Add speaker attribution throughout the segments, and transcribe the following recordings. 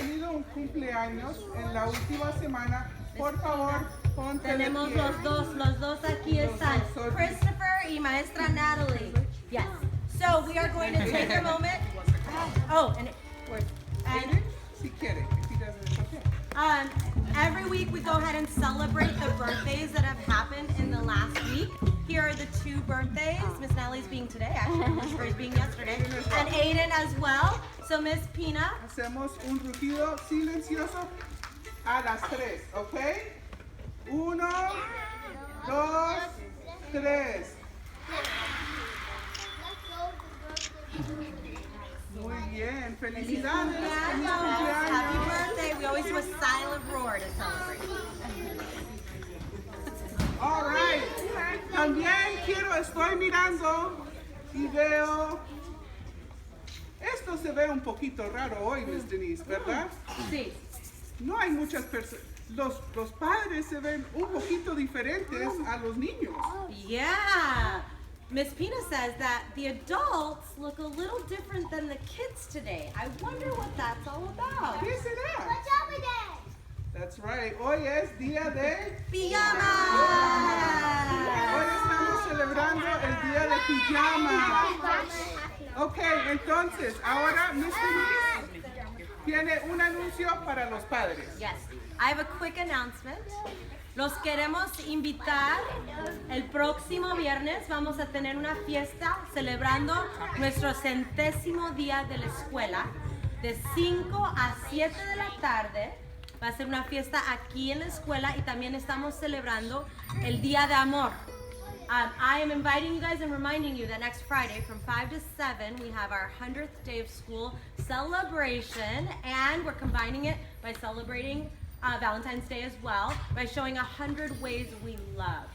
Speaker 1: tenido un cumpleaños en la última semana, por favor, ponte de
Speaker 2: Tenemos
Speaker 1: pie.
Speaker 2: los dos aquí están. Christopher y Maestra Natalie. Yes. So we are going to take a moment. Oh, and
Speaker 1: Si quiere, if he doesn't, it's okay.
Speaker 2: every week we go ahead and celebrate the birthdays that have happened in the last week. Here are the 2 birthdays. Miss Natalie's being today, actually. Christopher's being yesterday. And Aiden as well. So Miss Pina.
Speaker 1: Hacemos un rugido silencioso a las 3, ¿ok? 1, 2, 3. Muy bien, felicidades. Feliz
Speaker 2: Happy
Speaker 1: cumpleaños.
Speaker 2: birthday. We always do a silent roar to celebrate.
Speaker 1: All right. También estoy mirando y veo. Esto se ve un poquito raro hoy, Miss Denise, ¿verdad?
Speaker 2: Sí.
Speaker 1: No hay muchas personas. Los padres se ven un poquito diferentes a los niños.
Speaker 2: Yeah. Miss Pina says that the adults look a little different than the kids today. I wonder what that's all about.
Speaker 1: ¿Qué será?
Speaker 3: What's up with that?
Speaker 1: That's right. Hoy es día de.
Speaker 2: Pijama!
Speaker 1: Hoy estamos celebrando el día de pijama. Ok, entonces, ahora Miss Denise tiene un anuncio para los padres.
Speaker 2: Yes. I have a quick announcement. Los queremos invitar el próximo viernes. Vamos a tener una fiesta celebrando nuestro 100º día de la escuela de 5 a 7 de la tarde. Va a ser una fiesta aquí en la escuela y también estamos celebrando el Día de Amor. I am inviting you guys and reminding you that next Friday from 5 to 7 we have our 100th day of school celebration, and we're combining it by celebrating Valentine's Day as well by showing 100 ways we love.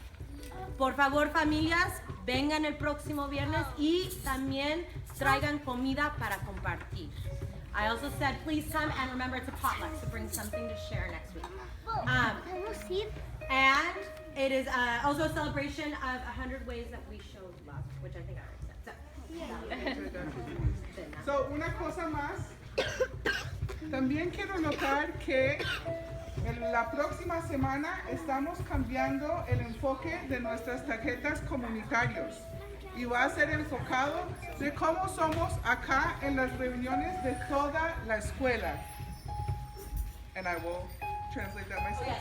Speaker 2: Por favor, familias, vengan el próximo viernes y también traigan comida para compartir. I also said please come, and remember it's a potluck, so bring something to share next week. And it is also a celebration of 100 ways that we show love, which I think I already said.
Speaker 1: So, una cosa más. También quiero notar que en la próxima semana estamos cambiando el enfoque de nuestras tarjetas comunitarios y va a ser enfocado de cómo somos acá en las reuniones de toda la escuela. And I will translate that myself.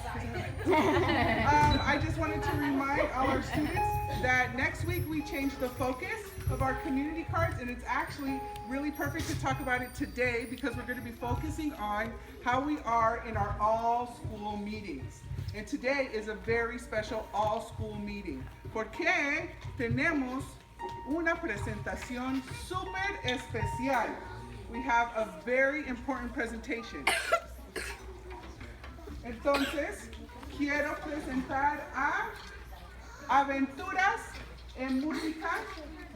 Speaker 1: I just wanted to remind all our students that next week we changed the focus of our community cards, and it's actually really perfect to talk about it today because we're going to be focusing on how we are in our all-school meetings. And today is a very special all-school meeting porque tenemos una presentación súper especial. We have a very important presentation. Entonces, quiero presentar a Aventuras en Música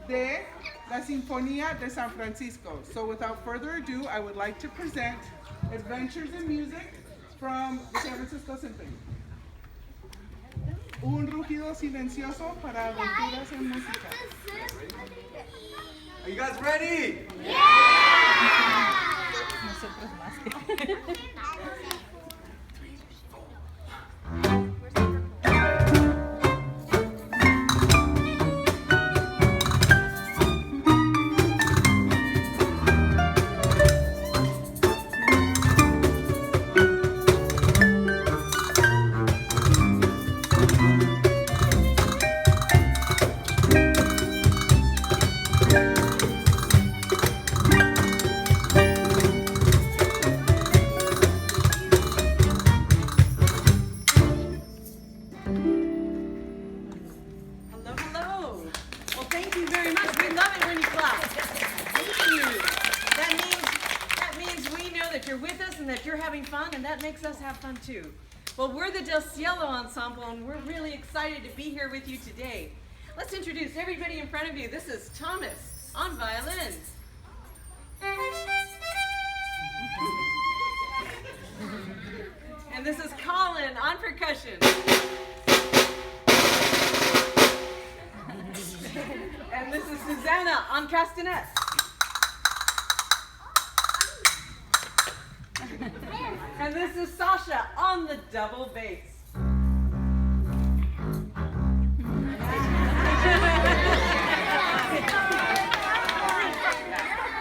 Speaker 1: de la Sinfonía de San Francisco. So without further ado, I would like to present Adventures in Music from the San Francisco Symphony. Un rugido silencioso para Aventuras en Música.
Speaker 4: Are you guys ready?
Speaker 5: Nosotros más. Too. Well, we're the Del Cielo Ensemble, and we're really excited to be here with you today. Let's introduce everybody in front of you. This is Thomas on violins. And this is Colin on percussion. And this is Susanna on castanets. And this is Sasha on the double bass.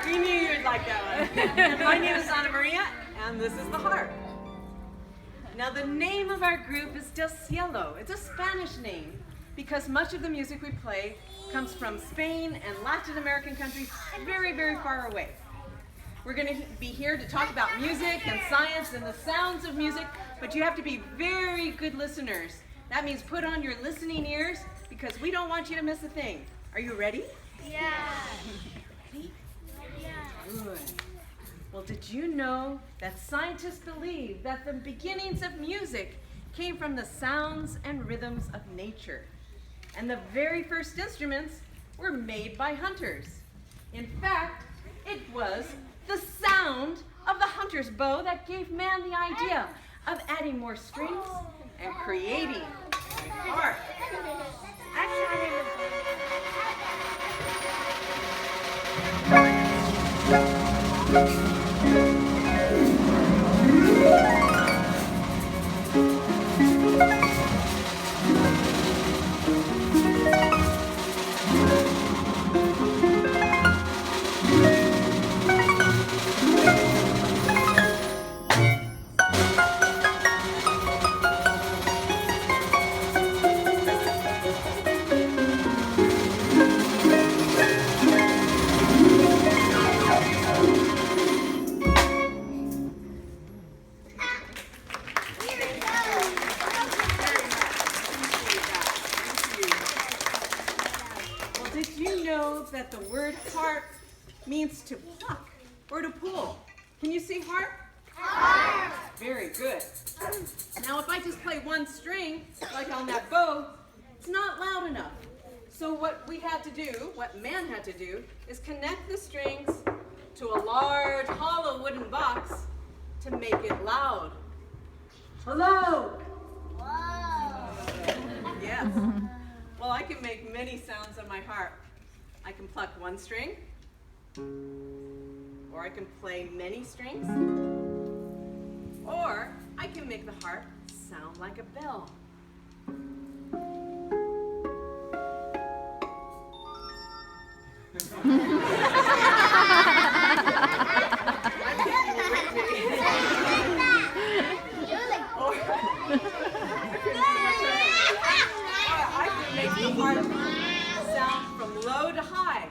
Speaker 5: We knew you'd like that one. And my name is Ana Maria, and this is the harp. Now the name of our group is Del Cielo. It's a Spanish name because much of the music we play comes from Spain and Latin American countries very, very far away. We're going to be here to talk about music and science and the sounds of music, but you have to be very good listeners. That means put on your listening ears because we don't want you to miss a thing. Are you ready?
Speaker 3: Yeah.
Speaker 5: Ready?
Speaker 3: Yeah.
Speaker 5: Good. Well, did you know that scientists believe that the beginnings of music came from the sounds and rhythms of nature? And the very first instruments were made by hunters. In fact, it was the sound of the hunter's bow that gave man the idea of adding more strings and creating a harp. Did you know that the word harp means to pluck or to pull? Can you see harp? Harp! Very good. Now if I just play one string, like on that bow, it's not loud enough. So what we had to do, what man had to do, is connect the strings to a large hollow wooden box to make it loud. Hello!
Speaker 3: Whoa.
Speaker 5: Yes. Well, I can make many sounds on my harp. I can pluck one string, or I can play many strings, or I can make the harp sound like a bell. I can make the harp sound from low to high.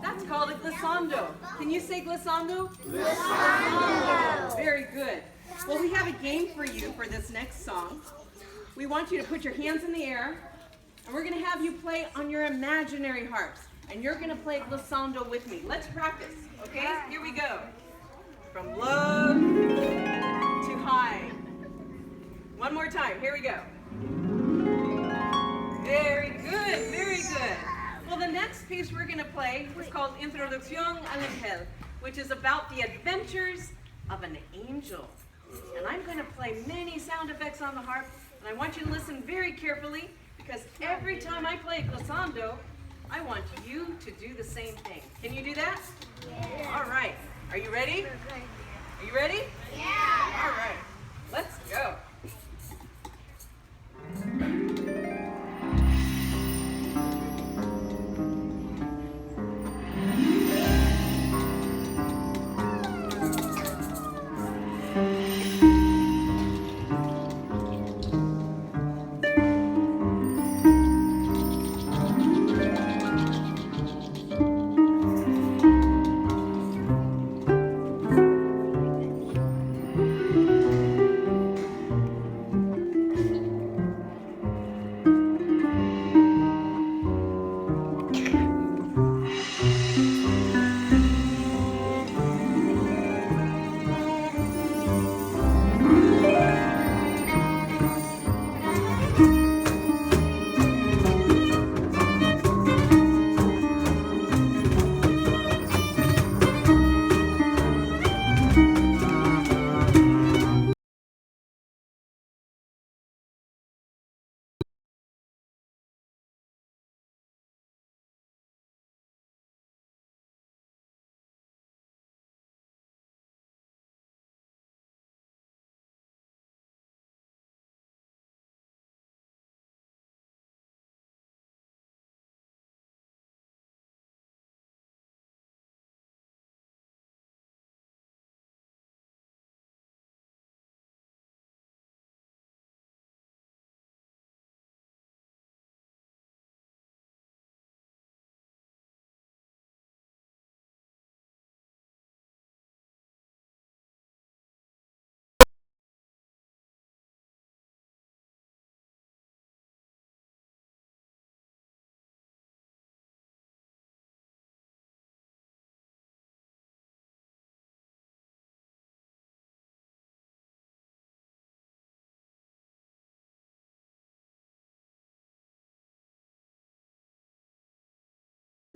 Speaker 5: That's called a glissando. Can you say glissando? Glissando. Very good. Well, we have a game for you for this next song. We want you to put your hands in the air, and we're going to have you play on your imaginary harps. And you're going to play glissando with me. Let's practice, okay? Here we go. From low to high. One more time. Here we go. Very good, very good. Well, the next piece we're going to play is called Introducción al Ángel, which is about the adventures of an angel. And I'm going to play many sound effects on the harp, and I want you to listen very carefully, because every time I play glissando, I want you to do the same thing. Can you do that? Yeah. All right. Are you ready? Are you ready?
Speaker 3: Yeah.
Speaker 5: All right. Let's go.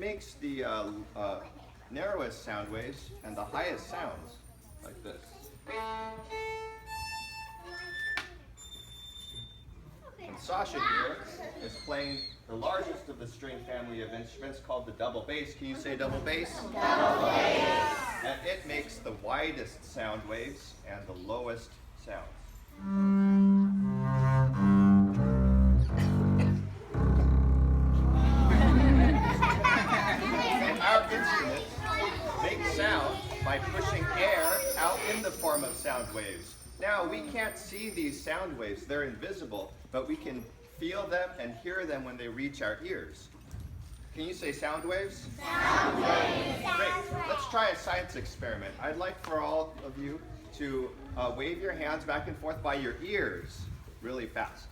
Speaker 4: makes the narrowest sound waves and the highest sounds, like this. And Sasha here is playing the largest of the string family of instruments called the double bass. Can you say double bass? Double bass. And it makes the widest sound waves and the lowest sounds. And our instruments make sound by pushing air out in the form of sound waves. Now, we can't see these sound waves, they're invisible, but we can feel them and hear them when they reach our ears. Can you say sound waves? Sound waves. Great. Let's try a science experiment. I'd like for all of you to wave your hands back and forth by your ears really fast.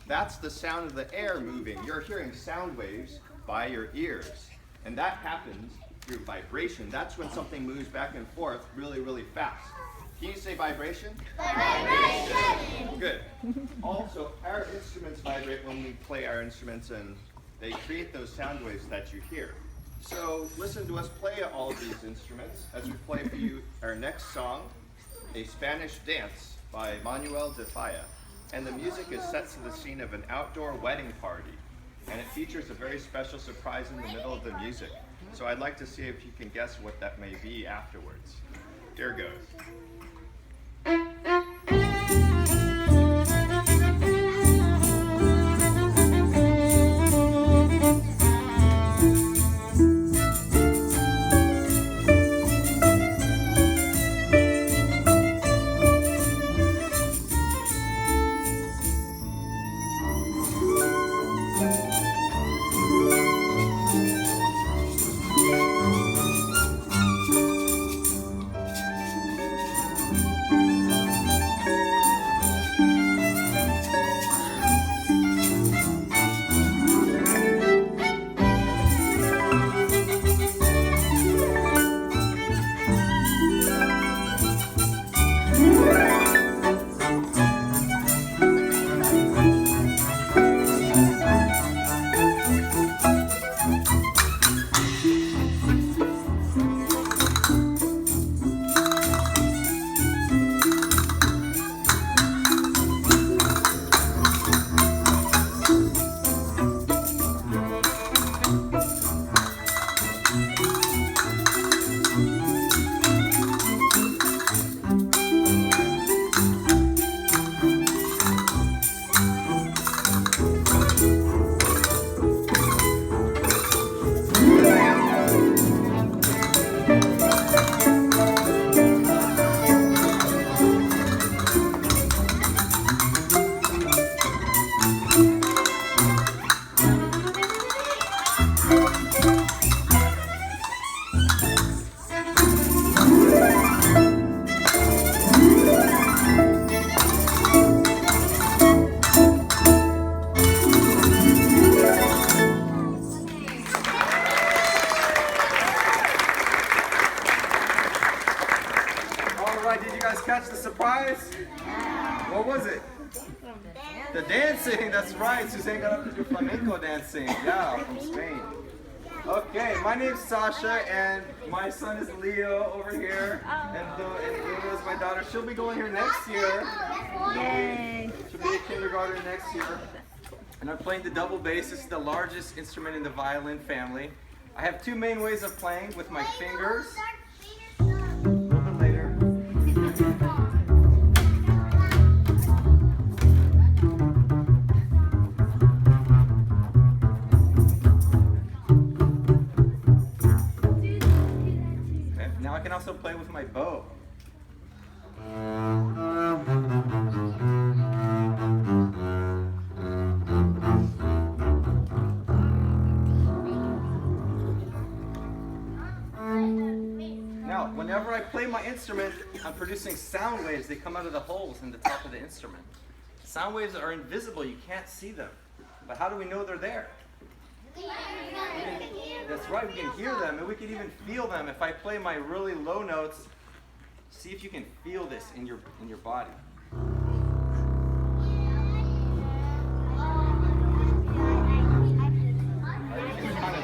Speaker 4: That's the sound of the air moving. You're hearing sound waves by your ears. And that happens through vibration. That's when something moves back and forth really, really fast. Can you say vibration? Vibration! Good. Also, our instruments vibrate when we play our instruments, and they create those sound waves that you hear. So listen to us play all of these instruments as we play for you our next song, A Spanish Dance by Manuel de Falla. And the music is set to the scene of an outdoor wedding party, and it features a very special surprise in the middle of the music. So I'd like to see if you can guess what that may be afterwards. Here goes.
Speaker 6: Catch the surprise? What was it? The dancing, that's right. Suzanne got up to do flamenco dancing. Yeah, from Spain. Okay, my name's Sasha, and my son is Leo over here. And Luna is my daughter. She'll be going here next year. Yay! She'll be in kindergarten next year. And I'm playing the double bass. This is the largest instrument in the violin family. I have two main ways of playing, with my fingers. A little bit later. I can also play with my bow. Now, whenever I play my instrument, I'm producing sound waves. They come out of the holes in the top of the instrument. Sound waves are invisible. You can't see them. But how do we know they're there? That's right, we can hear them, and we can even feel them. If I play my really low notes, see if you can feel this in your body. You can kind of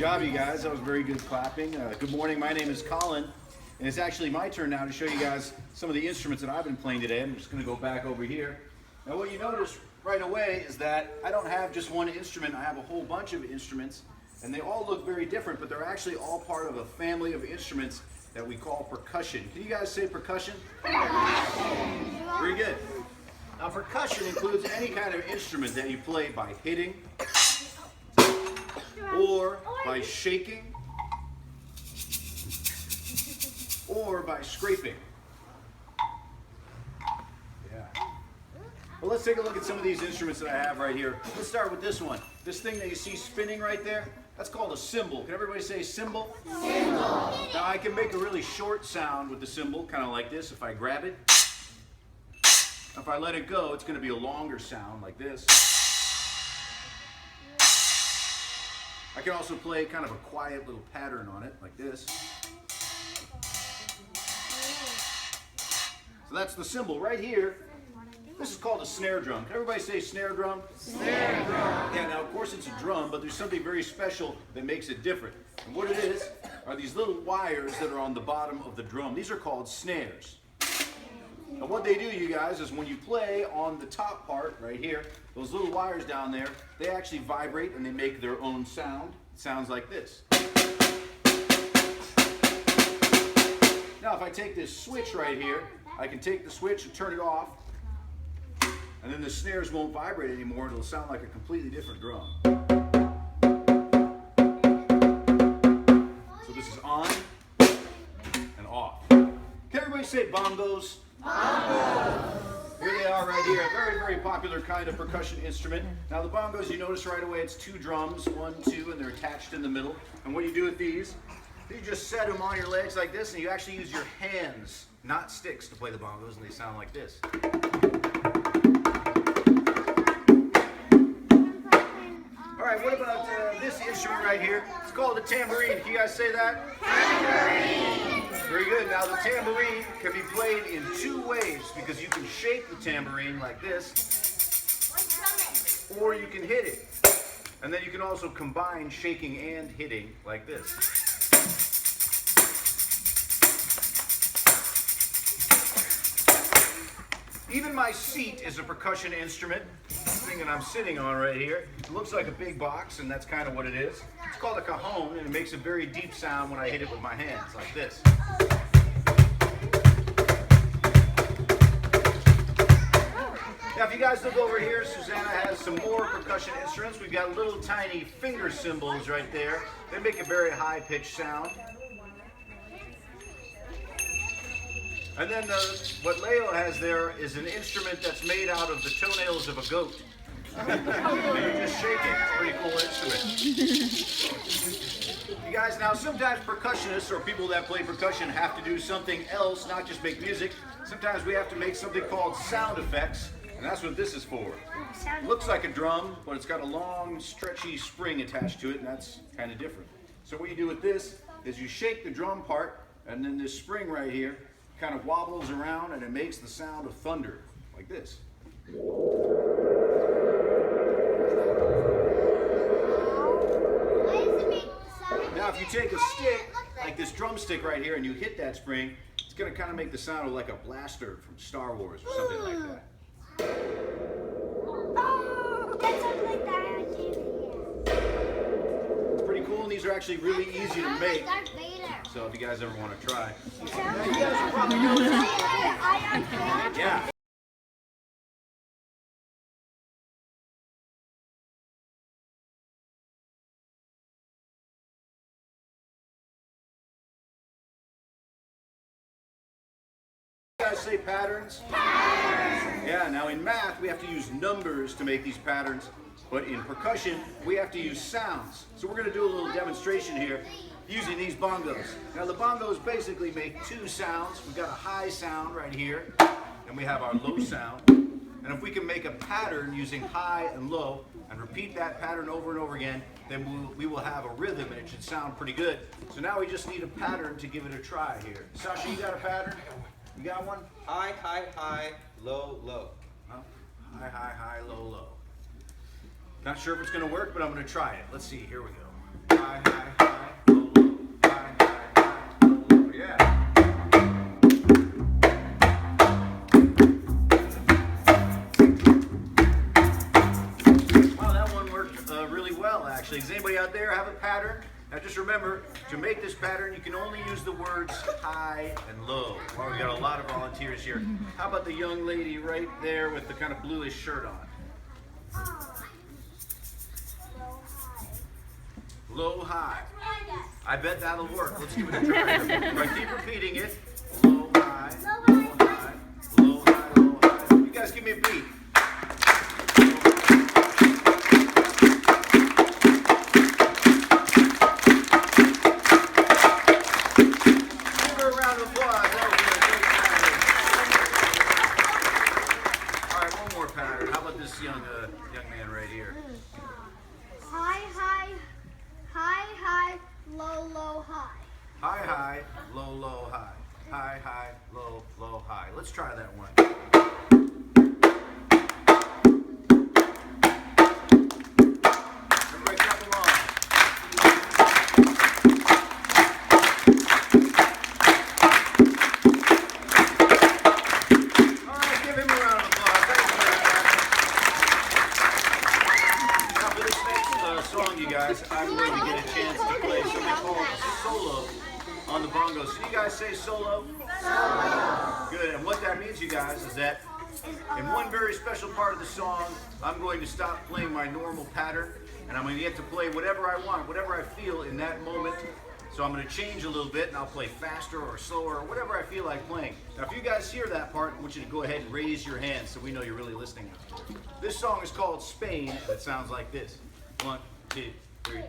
Speaker 7: job, you guys. That was very good clapping. Good morning. My name is Colin, and it's actually my turn now to show you guys some of the instruments that I've been playing today. I'm just going to go back over here. Now, what you notice right away is that I don't have just one instrument. I have a whole bunch of instruments, and they all look very different, but they're actually all part of a family of instruments that we call percussion. Can you guys say percussion? Very good. Now, percussion includes any kind of instrument that you play by hitting, or by shaking, or by scraping. Yeah. Well, let's take a look at some of these instruments that I have right here. Let's start with this one. This thing that you see spinning right there, that's called a cymbal. Can everybody say cymbal? Cymbal. Now, I can make a really short sound with the cymbal, kind of like this, if I grab it. If I let it go, it's going to be a longer sound like this. I can also play kind of a quiet little pattern on it, like this. So that's the cymbal right here. This is called a snare drum. Can everybody say snare drum? Snare drum. Yeah, now of course it's a drum, but there's something very special that makes it different. And what it is are these little wires that are on the bottom of the drum. These are called snares. And what they do, you guys, is when you play on the top part right here, those little wires down there, they actually vibrate and they make their own sound. It sounds like this. Now, if I take this switch right here, I can take the switch and turn it off, and then the snares won't vibrate anymore, and it'll sound like a completely different drum. So this is on and off. Can everybody say bongos? Here they are right here, a very, very popular kind of percussion instrument. Now the bongos, you notice right away, it's two drums, 1, 2, and they're attached in the middle. And what you do with these, you just set them on your legs like this, and you actually use your hands, not sticks, to play the bongos, and they sound like this. All right, what about this instrument right here? It's called a tambourine. Can you guys say that? Tambourine. Very good. Now the tambourine can be played in two ways, because you can shake the tambourine like this, or you can hit it. And then you can also combine shaking and hitting like this. Even my seat is a percussion instrument. This thing that I'm sitting on right here. It looks like a big box, and that's kind of what it is. It's called a cajon, and it makes a very deep sound when I hit it with my hands, like this. Now, if you guys look over here, Susanna has some more percussion instruments. We've got little tiny finger cymbals right there. They make a very high-pitched sound. And then what Leo has there is an instrument that's made out of the toenails of a goat. And you just shake it. It's a pretty cool instrument. You guys, now sometimes percussionists or people that play percussion have to do something else, not just make music. Sometimes we have to make something called sound effects, and that's what this is for. It looks like a drum, but it's got a long, stretchy spring attached to it, and that's kind of different. So what you do with this is you shake the drum part, and then this spring right here kind of wobbles around, and it makes the sound of thunder, like this. Now if you take a stick, like this drumstick right here, and you hit that spring, it's going to kind of make the sound of like a blaster from Star Wars or something like that.
Speaker 3: Oh, that sounds like that.
Speaker 7: Pretty cool, and these are actually really easy to make. So if you guys ever want to try. Yeah, you guys are probably know this. Yeah. You guys say patterns? Patterns! Yeah, now in math we have to use numbers to make these patterns, but in percussion we have to use sounds. So we're going to do a little demonstration here using these bongos. Now the bongos basically make two sounds. We've got a high sound right here, and we have our low sound. And if we can make a pattern using high and low, and repeat that pattern over and over again, then we will have a rhythm, and it should sound pretty good. So now we just need a pattern to give it a try here. Sasha, you got a pattern? You got one?
Speaker 6: High, high, high, low, low.
Speaker 7: Huh? High, high, high, low, low. Not sure if it's going to work, but I'm going to try it. Let's see. Here we go. High, high, actually. Does anybody out there have a pattern? Now just remember, to make this pattern, you can only use the words high and low. Well, we got a lot of volunteers here. How about the young lady right there with the kind of bluish shirt on? Low, high. I bet that'll work. Let's give it a try. If I keep repeating it, low, high, low, high, low, high, low, high. You guys give me a beat. Give her a round of applause. That was a great pattern. All right, one more pattern. How about this young man right here?
Speaker 3: High, high, high, high, low, low, high.
Speaker 7: High, high, low, low, high. High, high, low, low, high. Let's try that one. Everybody clap along. All right, give him a round of applause. Thank you very much. Now for this next song, you guys, I'm going to get a chance to play something called a solo on the bongos. So you guys say solo? Solo. Good, and what that means, you guys, is that in one very special part of the song, I'm going to stop playing my normal pattern, and I'm going to get to play whatever I want, whatever I feel in that moment. So I'm going to change a little bit, and I'll play faster or slower, or whatever I feel like playing. Now, if you guys hear that part, I want you to go ahead and raise your hands so we know you're really listening. This song is called Spain, and it sounds like this. 1, 2, 3.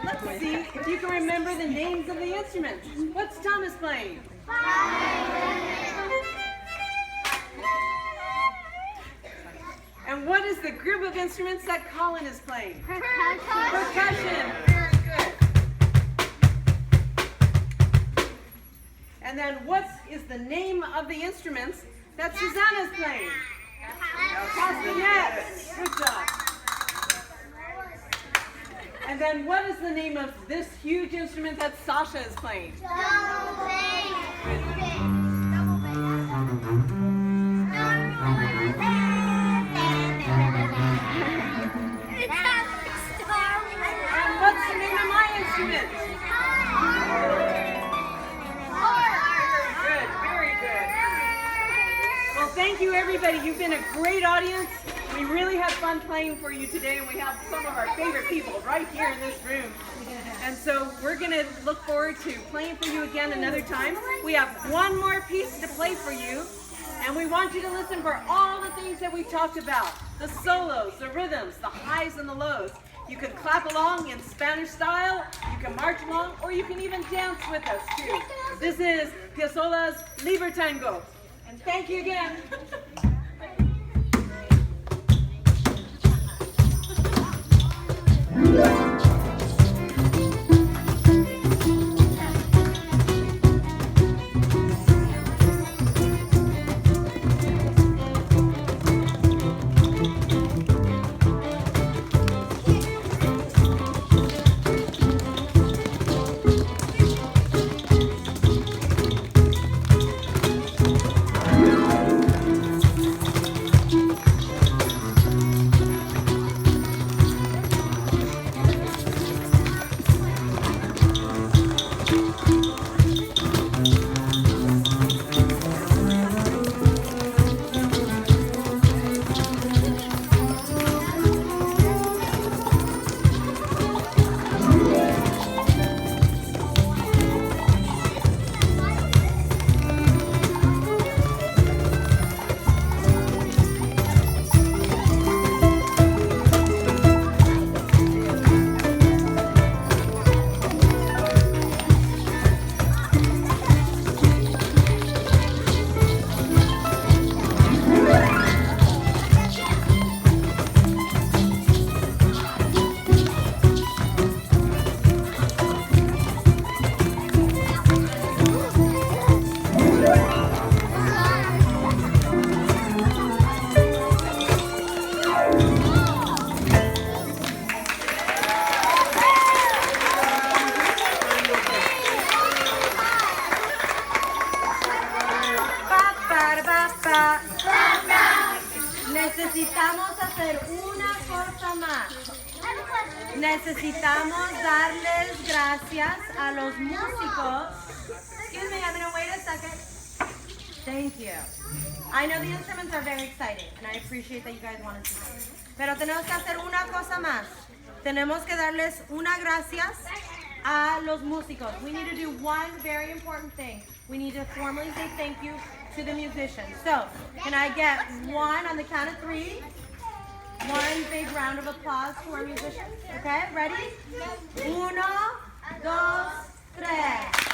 Speaker 5: Let's see if you can remember the names of the instruments. What's Thomas playing? And what is the group of instruments that Colin is playing? Percussion. Very good. And then what is the name of the instruments that Susanna's playing? Castanets. Good job. And then what is the name of this huge instrument that Sasha is playing? And what's the name of my instrument? Good, very good. Well, thank you everybody. You've been a great audience. We really had fun playing for you today, and we have some of our favorite people right here in this room. And so we're going to look forward to playing for you again another time. We have one more piece to play for you, and we want you to listen for all the things that we talked about. The solos, the rhythms, the highs and the lows. You can clap along in Spanish style, you can march along, or you can even dance with us too. This is Piazzolla's Libertango. And thank you again.
Speaker 2: Vamos a hacer una cosa más. Necesitamos darles gracias a los músicos. Excuse me, I'm going to wait a second. Thank you. I know the instruments are very exciting, and I appreciate that you guys want to see them. Pero tenemos que hacer una cosa más. Tenemos que darles una gracias a los músicos. We need to do one very important thing. We need to formally say thank you to the musicians. So, can I get one on the count of 3? One big round of applause to our musicians. Okay, ready? 1, 2, 3.